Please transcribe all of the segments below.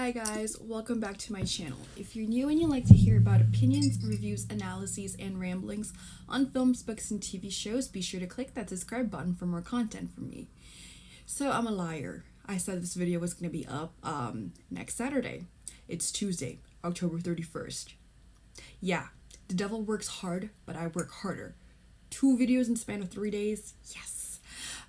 Hi guys, welcome back to my channel. If you're new and you like to hear about opinions, reviews, analyses, and ramblings on films, books, and TV shows, be sure to click that subscribe button for more content from me. So I'm a liar. I said this video was going to be up next Saturday. It's Tuesday, October 31st. Yeah, the devil works hard, but I work harder. 2 videos in the span of 3 days? Yes.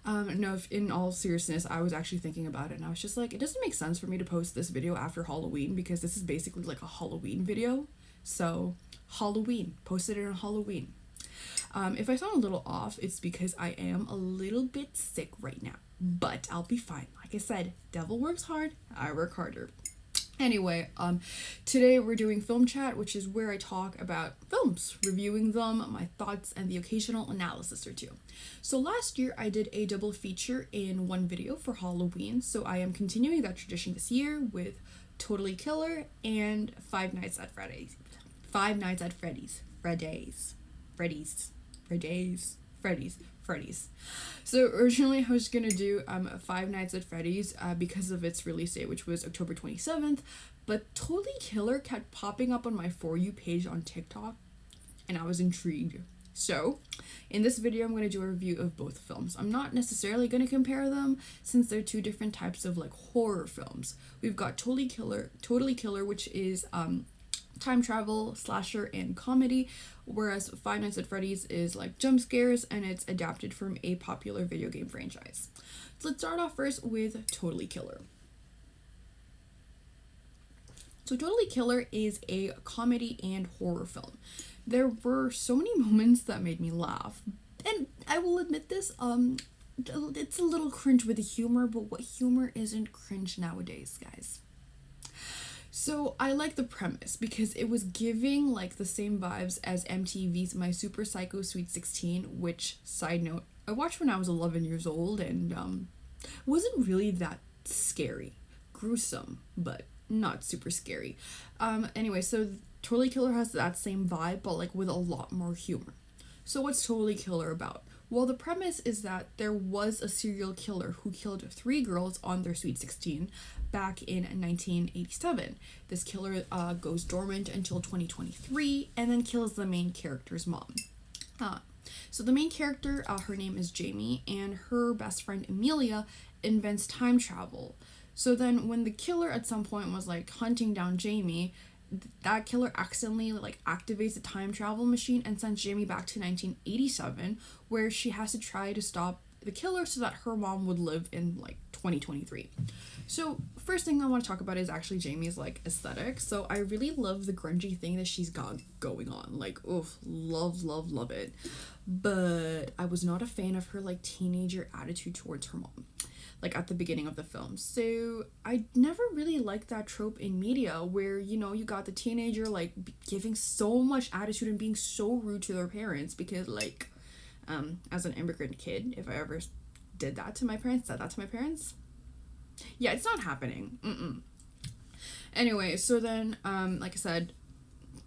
No, in all seriousness, I was actually thinking about it and I was just like, it doesn't make sense for me to post this video after Halloween because this is basically like a Halloween video. So, Halloween. Posted it on Halloween. If I sound a little off, it's because I am a little bit sick right now. But I'll be fine. Like I said, devil works hard, I work harder. Anyway, today we're doing film chat, which is where I talk about films, reviewing them, my thoughts, and the occasional analysis or two. So last year I did a double feature in one video for Halloween, so I am continuing that tradition this year with Totally Killer and Five Nights at Freddy's. Five Nights at Freddy's. Freddy's. So originally I was gonna do Five Nights at Freddy's because of its release date, which was October 27th, but Totally Killer kept popping up on my For You page on TikTok, and I was intrigued. So in this video I'm going to do a review of both films. I'm not necessarily going to compare them since they're two different types of like horror films. We've got Totally Killer, which is time travel, slasher, and comedy, whereas Five Nights at Freddy's is like jump scares and it's adapted from a popular video game franchise. So let's start off first with Totally Killer. So Totally Killer is a comedy and horror film. There were so many moments that made me laugh, and I will admit this, it's a little cringe with the humor, but what humor isn't cringe nowadays, guys? So I like the premise because it was giving like the same vibes as MTV's My Super Psycho Sweet 16, which, side note, I watched when I was 11 years old and wasn't really that scary. Gruesome, but not super scary. Anyway, so Totally Killer has that same vibe, but like with a lot more humor. So what's Totally Killer about? Well, the premise is that there was a serial killer who killed 3 girls on their Sweet 16 back in 1987. This killer goes dormant until 2023 and then kills the main character's mom. So the main character, her name is Jamie, and her best friend Amelia invents time travel. So then when the killer at some point was like hunting down Jamie, that killer accidentally like activates a time travel machine and sends Jamie back to 1987, where she has to try to stop the killer so that her mom would live in like 2023. So first thing I want to talk about is actually Jamie's like aesthetic. So I really love the grungy thing that she's got going on. Like, oof, love it. But I was not a fan of her like teenager attitude towards her mom, like at the beginning of the film. So I never really liked that trope in media where, you know, you got the teenager like giving so much attitude and being so rude to their parents because like, as an immigrant kid, if I ever said that to my parents, yeah, it's not happening. Anyway, so then, like I said,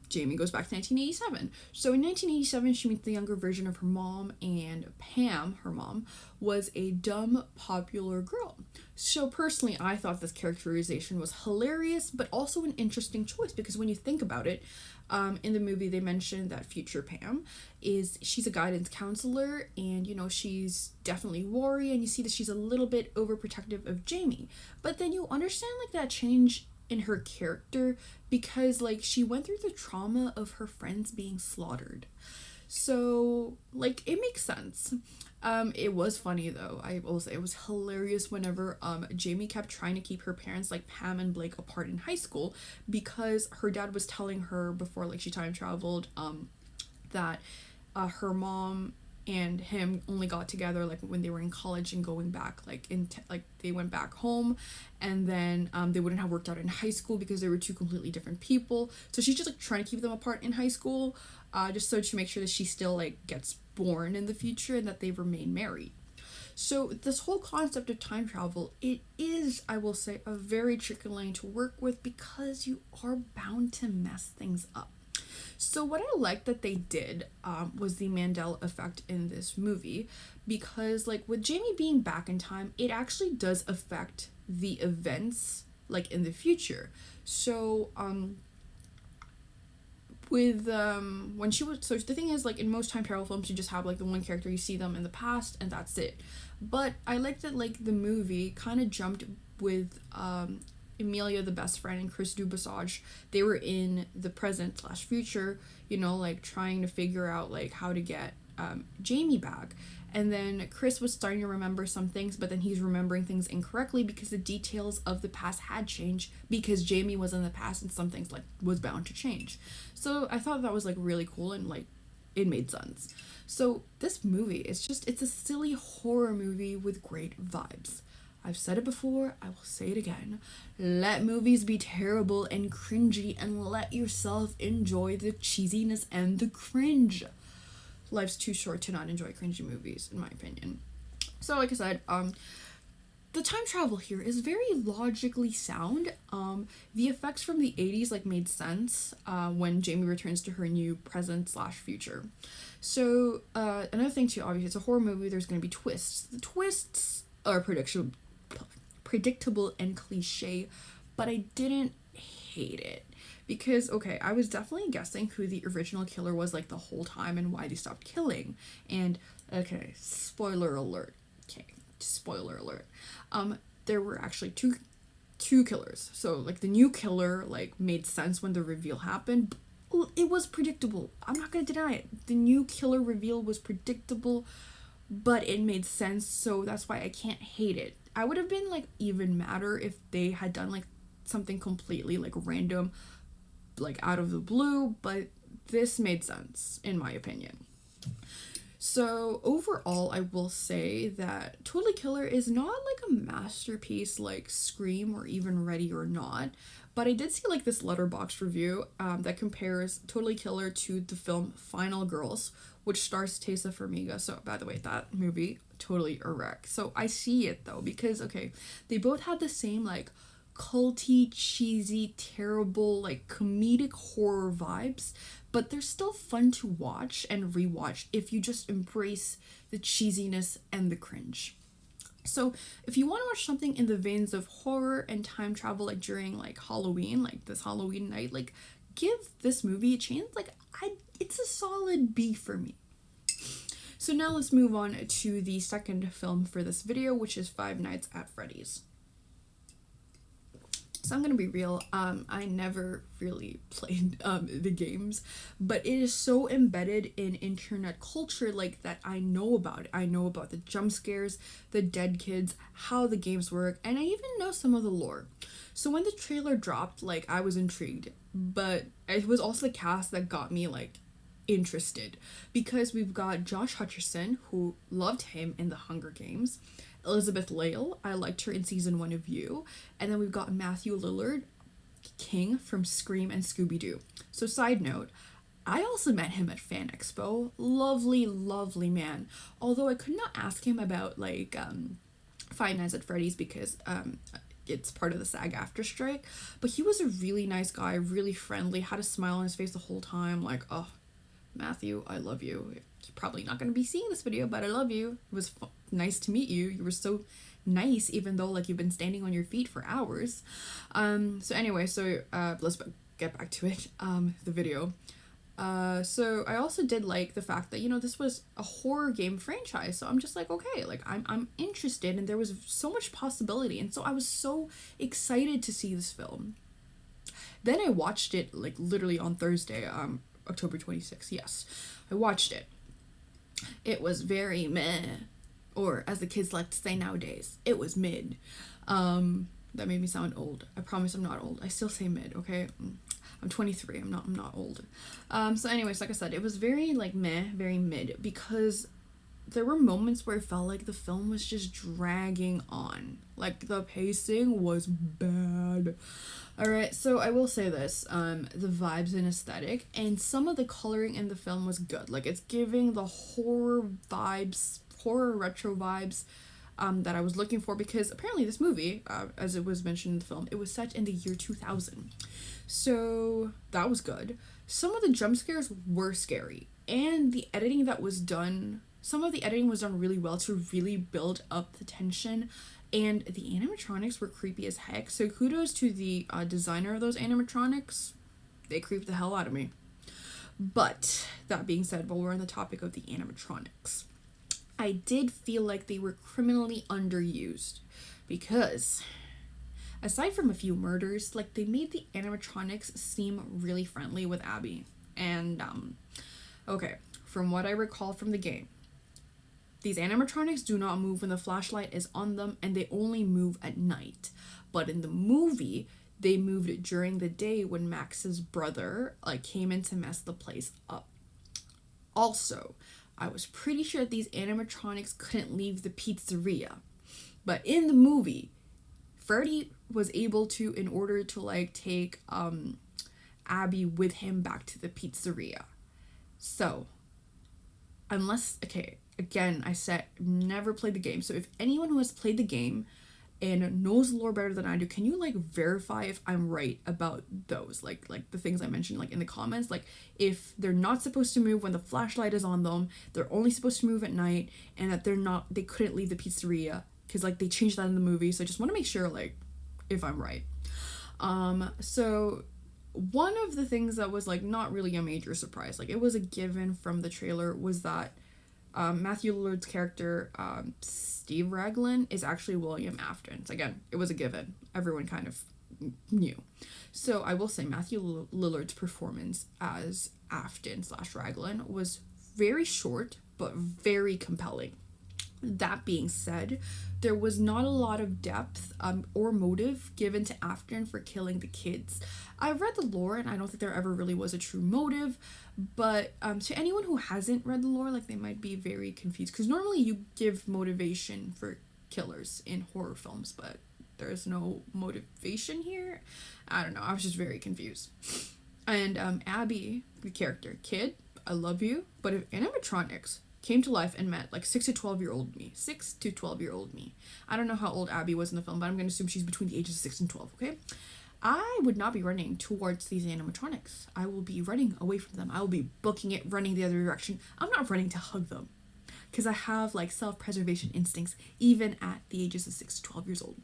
Jamie goes back to 1987. So in 1987, she meets the younger version of her mom, and Pam, her mom, was a dumb, popular girl. So personally, I thought this characterization was hilarious, but also an interesting choice, because when you think about it, in the movie, they mentioned that future Pam she's a guidance counselor, and, you know, she's definitely worried, and you see that she's a little bit overprotective of Jamie. But then you understand, like, that change in her character because like she went through the trauma of her friends being slaughtered. So like it makes sense. It was funny though. I will say it was hilarious whenever Jamie kept trying to keep her parents like Pam and Blake apart in high school because her dad was telling her before like she time traveled that her mom and him only got together like when they were in college and going back like they went back home, and then they wouldn't have worked out in high school because they were two completely different people. So she's just like trying to keep them apart in high school, just so to make sure that she still like gets born in the future and that they remain married. So this whole concept of time travel, it is, I will say, a very tricky line to work with because you are bound to mess things up. So what I liked that they did was the Mandela effect in this movie, because like with Jamie being back in time, it actually does affect the events like in the future. So with when she was, so the thing is, like in most time travel films you just have like the one character, you see them in the past and that's it. But I like that like the movie kind of jumped with Emilia, the best friend, and Chris Dubasage. They were in the present slash future, you know, like trying to figure out like how to get Jamie back. And then Chris was starting to remember some things, but then he's remembering things incorrectly because the details of the past had changed because Jamie was in the past and some things like was bound to change. So I thought that was like really cool and like it made sense. So this movie is just, it's a silly horror movie with great vibes. I've said it before, I will say it again. Let movies be terrible and cringy and let yourself enjoy the cheesiness and the cringe. Life's too short to not enjoy cringy movies, in my opinion. So like I said, the time travel here is very logically sound. The effects from the 80s like made sense when Jamie returns to her new present slash future. So another thing too, obviously it's a horror movie, there's going to be twists. The twists are predictable and cliche, but I didn't hate it. Because, okay, I was definitely guessing who the original killer was, like, the whole time and why they stopped killing. And, okay, spoiler alert. Okay, spoiler alert. There were actually two killers. So, like, the new killer, like, made sense when the reveal happened. It was predictable. I'm not gonna deny it. The new killer reveal was predictable, but it made sense, so that's why I can't hate it. I would have been, like, even madder if they had done, like, something completely, like, random, like out of the blue, but this made sense in my opinion. So overall, I will say that Totally Killer is not like a masterpiece like Scream or even Ready or Not, but I did see like this Letterboxd review that compares Totally Killer to the film Final Girls, which stars Tessa Farmiga. So by the way, that movie totally a wreck. So I see it though, because okay, they both had the same like culty, cheesy, terrible, like comedic horror vibes, but they're still fun to watch and rewatch if you just embrace the cheesiness and the cringe. So if you want to watch something in the veins of horror and time travel, like during like Halloween, like this Halloween night, like give this movie a chance. Like it's a solid B for me. So now let's move on to the second film for this video, which is Five Nights at Freddy's. So I'm gonna be real, I never really played the games, but it is so embedded in internet culture like that I know about it. I know about the jump scares, the dead kids, how the games work, and I even know some of the lore. So when the trailer dropped, like I was intrigued, but it was also the cast that got me like interested, because we've got Josh Hutcherson, who loved him in the Hunger Games, Elizabeth Lail, I liked her in season 1 of You, and then we've got Matthew Lillard, King from Scream and Scooby-Doo. So side note, I also met him at Fan Expo. Lovely, lovely man. Although I could not ask him about like Five Nights at Freddy's because it's part of the SAG-AFTRA strike, but he was a really nice guy, really friendly, had a smile on his face the whole time, like, oh, Matthew, I love you. You're probably not going to be seeing this video, but I love you. It was nice to meet you. You were so nice, even though like you've been standing on your feet for hours. So anyway, so let's get back to it, the video. So I also did like the fact that, you know, this was a horror game franchise, so I'm just like, okay, like I'm interested, and there was so much possibility, and so I was so excited to see this film. Then I watched it like literally on Thursday, October 26th, yes. I watched it. It was very meh, or as the kids like to say nowadays, it was mid. That made me sound old. I promise I'm not old. I still say mid, okay? I'm 23. I'm not old. So anyways, like I said, it was very like meh, very mid, because there were moments where it felt like the film was just dragging on. Like the pacing was bad. Alright, so I will say this, the vibes and aesthetic, and some of the coloring in the film was good. Like, it's giving the horror vibes, horror retro vibes, that I was looking for, because apparently this movie, as it was mentioned in the film, it was set in the year 2000. So, that was good. Some of the jump scares were scary, and the editing that was done, some of the editing was done really well to really build up the tension And the animatronics were creepy as heck. So kudos to the designer of those animatronics. They creeped the hell out of me. But that being said, while we're on the topic of the animatronics, I did feel like they were criminally underused because aside from a few murders, like they made the animatronics seem really friendly with Abby. And okay, from what I recall from the game, these animatronics do not move when the flashlight is on them, and they only move at night. But in the movie, they moved during the day when Max's brother like came in to mess the place up. Also, I was pretty sure that these animatronics couldn't leave the pizzeria. But in the movie, Freddy was able to, in order to like take Abby with him back to the pizzeria. So, unless, okay, again, I said never played the game. So if anyone who has played the game and knows the lore better than I do, can you like verify if I'm right about those? Like the things I mentioned like in the comments, like if they're not supposed to move when the flashlight is on them, they're only supposed to move at night, and that they couldn't leave the pizzeria because like they changed that in the movie. So I just want to make sure like if I'm right. So one of the things that was like not really a major surprise, like it was a given from the trailer, was that Matthew Lillard's character, Steve Raglan, is actually William Afton. So again, it was a given. Everyone kind of knew. So I will say Matthew Lillard's performance as Afton / Raglan was very short, but very compelling. That being said, there was not a lot of depth or motive given to Afton for killing the kids. I've read the lore and I don't think there ever really was a true motive, but to anyone who hasn't read the lore, like they might be very confused because normally you give motivation for killers in horror films, but there's no motivation here. I don't know, I was just very confused. And Abby, the character, kid, I love you, but if animatronics came to life and met like 6 to 12-year-old me. 6 to 12-year-old me. I don't know how old Abby was in the film, but I'm going to assume she's between the ages of 6 and 12, okay? I would not be running towards these animatronics. I will be running away from them. I will be booking it, running the other direction. I'm not running to hug them because I have like self-preservation instincts even at the ages of 6 to 12 years old.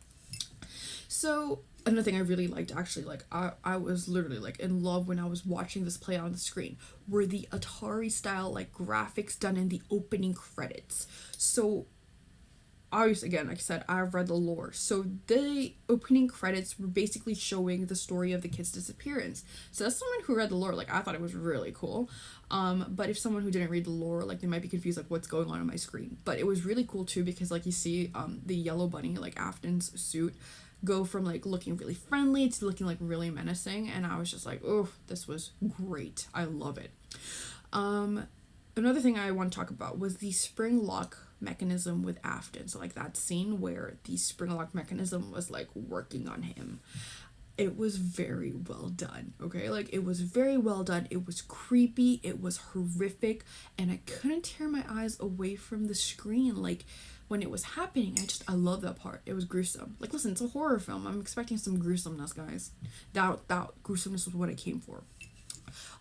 So another thing I really liked, actually, like I was literally like in love when I was watching this play on the screen, were the Atari style like graphics done in the opening credits. So obviously, again, like I said, I've read the lore. So the opening credits were basically showing the story of the kid's disappearance. So that's someone who read the lore, like I thought it was really cool. But if someone who didn't read the lore, like they might be confused like what's going on my screen. But it was really cool too because like you see the yellow bunny, like Afton's suit, go from like looking really friendly to looking like really menacing, and I was just like, oh, this was great. I love it. Another thing I want to talk about was the spring lock mechanism with Afton. So like that scene where the spring lock mechanism was like working on him. It was very well done, okay? Like it was very well done. It was creepy, it was horrific, and I couldn't tear my eyes away from the screen. Like when it was happening, I love that part. It was gruesome. Like, listen, it's a horror film. I'm expecting some gruesomeness, guys. That gruesomeness was what I came for.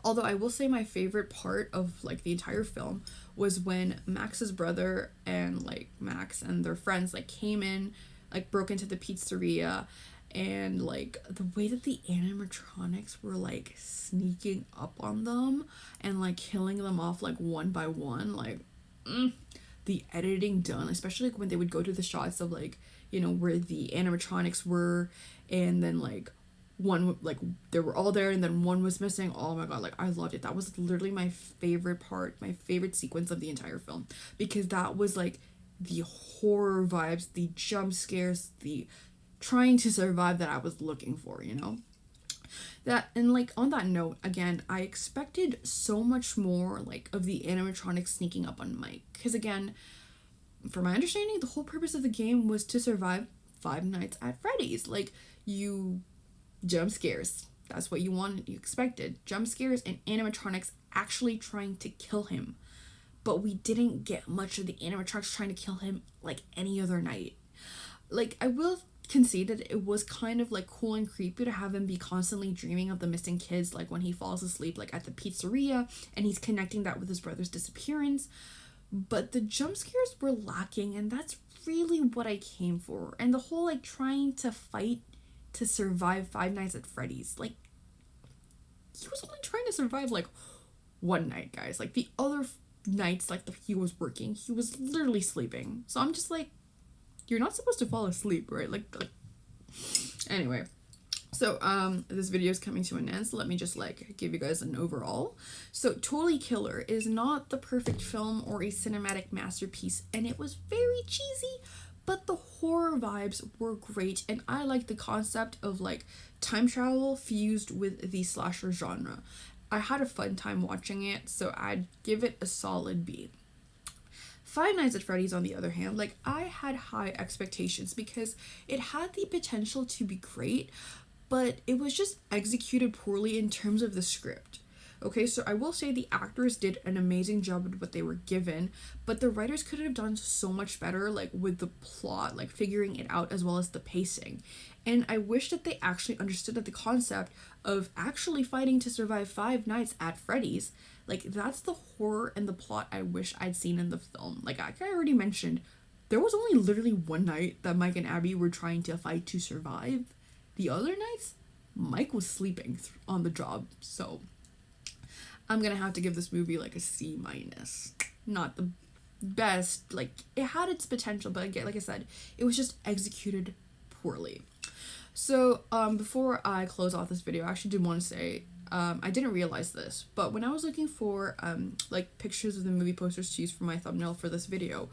Although I will say my favorite part of like the entire film was when Max's brother and like Max and their friends like came in, like broke into the pizzeria, and like the way that the animatronics were like sneaking up on them and like killing them off like one by one, like the editing done, especially like when they would go to the shots of like, you know, where the animatronics were, and then like one, like they were all there and then one was missing. Oh my god, like I loved it. That was literally my favorite part, my favorite sequence of the entire film, because that was like the horror vibes, the jump scares, the trying to survive that I was looking for, you know? That, and like on that note, again, I expected so much more like of the animatronics sneaking up on Mike, because again, from my understanding, the whole purpose of the game was to survive 5 Nights at Freddy's. Like, you jump scares, that's what you wanted, you expected jump scares and animatronics actually trying to kill him, but we didn't get much of the animatronics trying to kill him like any other night. Like, I will concede that it was kind of like cool and creepy to have him be constantly dreaming of the missing kids, like when he falls asleep like at the pizzeria and he's connecting that with his brother's disappearance, but the jump scares were lacking, and that's really what I came for. And the whole like trying to fight to survive Five Nights at Freddy's, like he was only trying to survive like one night, guys. Like the other nights, like he was working, he was literally sleeping. So I'm just like, you're not supposed to fall asleep, right? Like anyway. So this video is coming to an end, so let me just like give you guys an overall. So Totally Killer is not the perfect film or a cinematic masterpiece, and it was very cheesy, but the horror vibes were great, and I like the concept of like time travel fused with the slasher genre. I had a fun time watching it, so I'd give it a solid B. Five Nights at Freddy's, on the other hand, like I had high expectations because it had the potential to be great, but it was just executed poorly in terms of the script. Okay, so I will say the actors did an amazing job with what they were given, but the writers could have done so much better, like with the plot, like figuring it out as well as the pacing. And I wish that they actually understood that the concept of actually fighting to survive 5 nights at Freddy's, like that's the horror and the plot I wish I'd seen in the film. Like I already mentioned, there was only literally one night that Mike and Abby were trying to fight to survive. The other nights, Mike was sleeping on the job, so I'm gonna have to give this movie like a C minus. Not the best, like it had its potential, but again, like I said, it was just executed poorly. So before I close off this video, I actually did want to say I didn't realize this, but when I was looking for like pictures of the movie posters to use for my thumbnail for this video,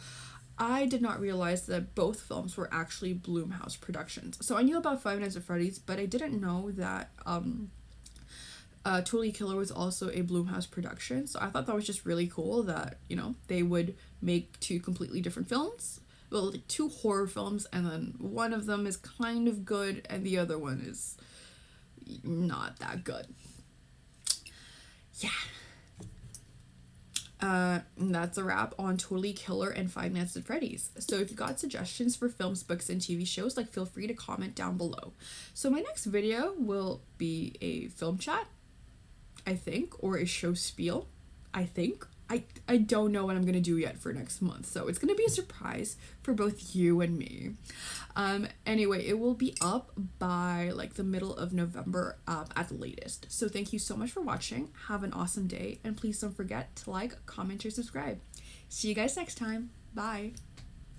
I did not realize that both films were actually Blumhouse productions. So I knew about Five Nights at Freddy's, but I didn't know that Totally Killer was also a Blumhouse production. So I thought that was just really cool that, you know, they would make two completely different films. Well, like two horror films, and then one of them is kind of good and the other one is not that good. Yeah. And that's a wrap on Totally Killer and Five Nights at Freddy's. So if you got suggestions for films, books, and TV shows, like feel free to comment down below. So my next video will be a film chat, I think, or a show spiel, I think. I don't know what I'm gonna do yet for next month, so it's gonna be a surprise for both you and me. Anyway, it will be up by like the middle of November at the latest. So thank you so much for watching. Have an awesome day, and please don't forget to like, comment, or subscribe. See you guys next time. Bye.